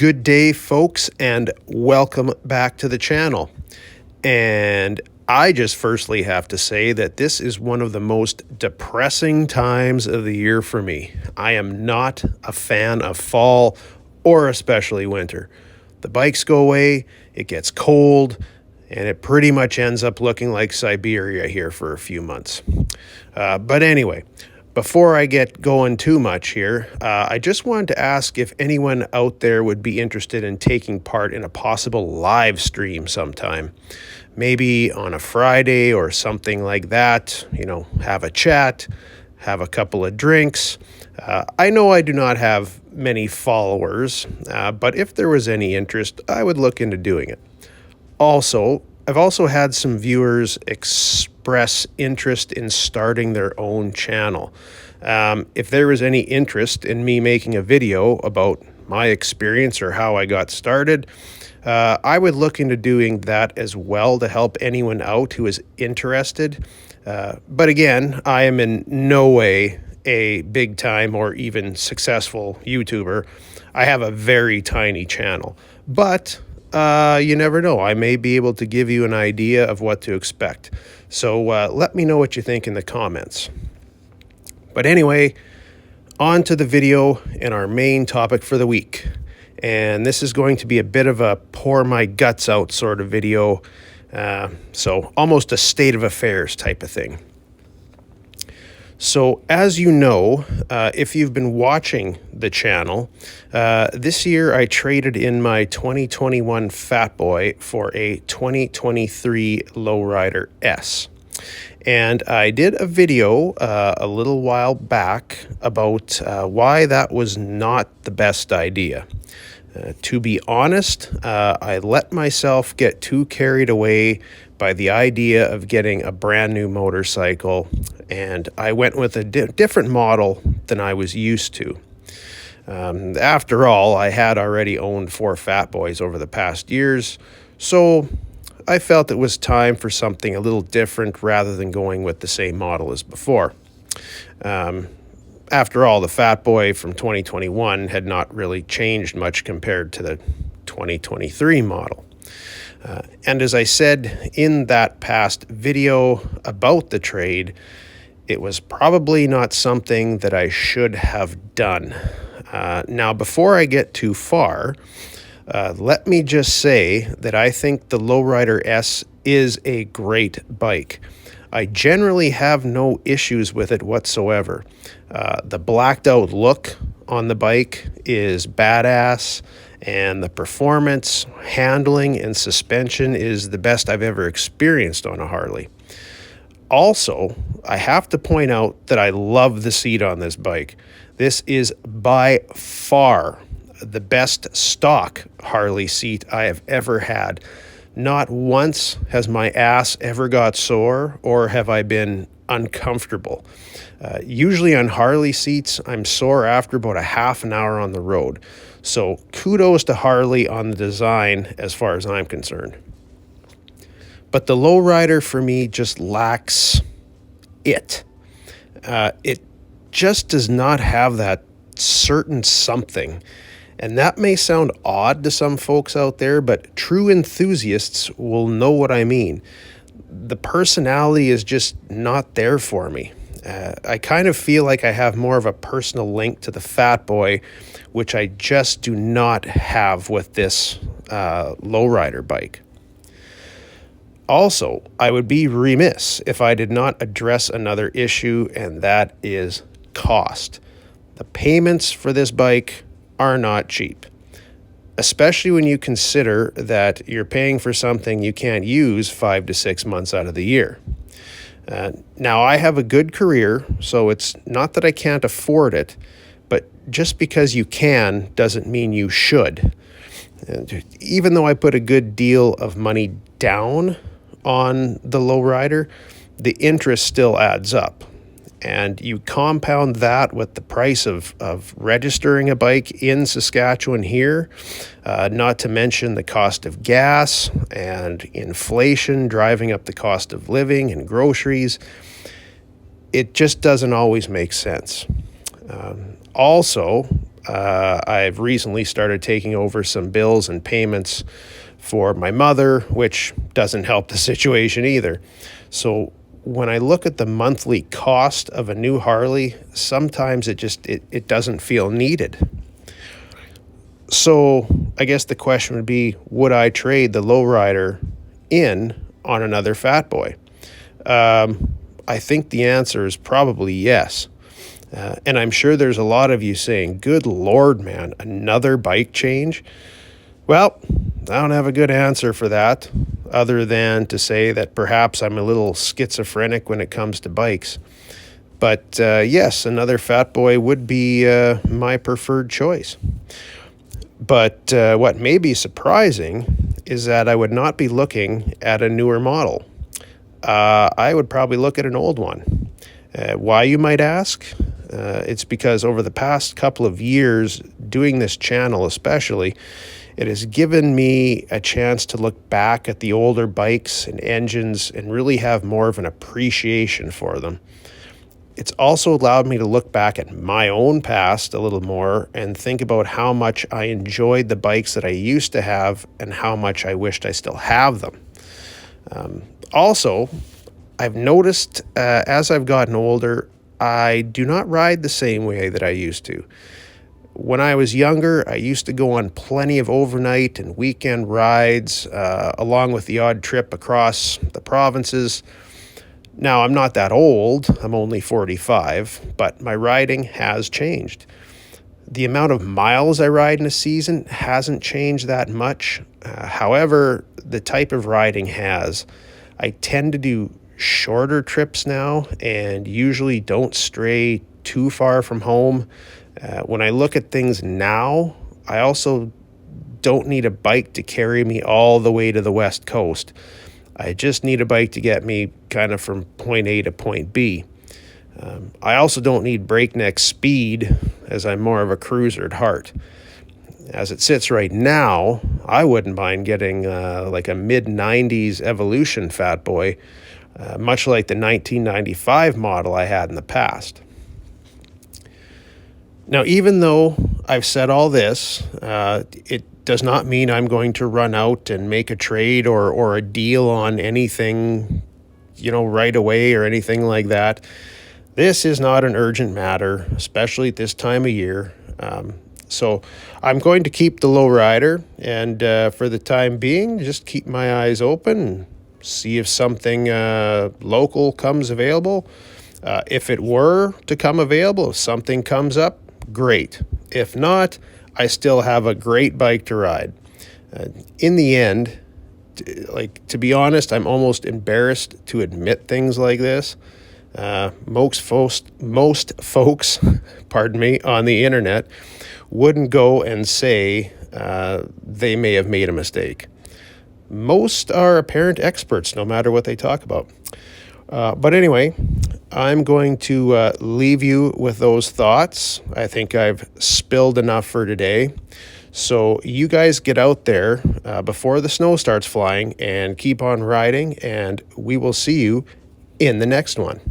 Good day, folks, and welcome back to the channel. And I just firstly have to say that this is one of the most depressing times of the year for me. I am not a fan of fall or especially winter. The bikes go away, it gets cold, and it pretty much ends up looking like Siberia here for a few months. But anyway, before I get going too much here, I just wanted to ask if anyone out there would be interested in taking part in a possible live stream sometime. Maybe on a Friday or something like that, have a chat, have a couple of drinks. I know I do not have many followers, but if there was any interest, I would look into doing it. I've also had some viewers express interest in starting their own channel. If there was any interest in me making a video about my experience or how I got started, I would look into doing that as well to help anyone out who is interested. But again, I am in no way a big time or even successful YouTuber. I have a very tiny channel, but you never know. I may be able to give you an idea of what to expect. So let me know what you think in the comments. But anyway, on to the video and our main topic for the week. And this is going to be a bit of a pour my guts out sort of video. So almost a state of affairs type of thing. So as you know, if you've been watching the channel, this year I traded in my 2021 Fatboy for a 2023 Lowrider S. And I did a video a little while back about why that was not the best idea. To be honest, I let myself get too carried away by the idea of getting a brand new motorcycle, and I went with a different model than I was used to. After all, I had already owned 4 Fatboys over the past years, so I felt it was time for something a little different rather than going with the same model as before. After all, the Fatboy from 2021 had not really changed much compared to the 2023 model. And as I said in that past video about the trade, it was probably not something that I should have done. Now, before I get too far, let me just say that I think the Lowrider S is a great bike. I generally have no issues with it whatsoever. The blacked out look on the bike is badass, and the performance, handling, and suspension is the best I've ever experienced on a Harley. Also, I have to point out that I love the seat on this bike. This is by far the best stock Harley seat I have ever had. Not once has my ass ever got sore or have I been uncomfortable. Usually on Harley seats, I'm sore after about a half an hour on the road. So kudos to Harley on the design as far as I'm concerned. But the Lowrider for me just lacks it. It just does not have that certain something. And that may sound odd to some folks out there, but true enthusiasts will know what I mean. The personality is just not there for me. I kind of feel like I have more of a personal link to the Fatboy, which I just do not have with this Lowrider bike. Also, I would be remiss if I did not address another issue, and that is cost. The payments for this bike are not cheap, especially when you consider that you're paying for something you can't use 5 to 6 months out of the year. Now, I have a good career, so it's not that I can't afford it, but just because you can doesn't mean you should. And even though I put a good deal of money down on the Lowrider, the interest still adds up. And you compound that with the price of registering a bike in Saskatchewan here, not to mention the cost of gas and inflation driving up the cost of living and groceries. It just doesn't always make sense. Also, I've recently started taking over some bills and payments for my mother, which doesn't help the situation either. So when I look at the monthly cost of a new Harley, sometimes it doesn't feel needed. So I guess the question would be, would I trade the lowrider in on another Fatboy? I think the answer is probably yes. And I'm sure there's a lot of you saying, good Lord, man, another bike change? Well, I don't have a good answer for that, other than to say that perhaps I'm a little schizophrenic when it comes to bikes. But yes, another Fatboy would be my preferred choice. But what may be surprising is that I would not be looking at a newer model. I would probably look at an old one. Why, you might ask? It's because over the past couple of years, doing this channel especially, it has given me a chance to look back at the older bikes and engines and really have more of an appreciation for them. It's also allowed me to look back at my own past a little more and think about how much I enjoyed the bikes that I used to have and how much I wished I still have them. Also, I've noticed as I've gotten older, I do not ride the same way that I used to. When I was younger, I used to go on plenty of overnight and weekend rides, along with the odd trip across the provinces. Now, I'm not that old, I'm only 45, but my riding has changed. The amount of miles I ride in a season hasn't changed that much. However, the type of riding has. I tend to do shorter trips now and usually don't stray too far from home. When I look at things now, I also don't need a bike to carry me all the way to the West Coast. I just need a bike to get me kind of from point A to point B. I also don't need breakneck speed, as I'm more of a cruiser at heart. As it sits right now, I wouldn't mind getting like a mid-90s Evolution Fatboy, much like the 1995 model I had in the past. Now, even though I've said all this, it does not mean I'm going to run out and make a trade or a deal on anything, right away or anything like that. This is not an urgent matter, especially at this time of year. So I'm going to keep the lowrider, and for the time being, just keep my eyes open and see if something local comes available. If it were to come available, if something comes up, great. If not, I still have a great bike to ride. In the end, to be honest, I'm almost embarrassed to admit things like this. Most folks, pardon me, on the internet wouldn't go and say they may have made a mistake. Most are apparent experts, no matter what they talk about. But anyway, I'm going to leave you with those thoughts. I think I've spilled enough for today. So you guys get out there before the snow starts flying and keep on riding, and we will see you in the next one.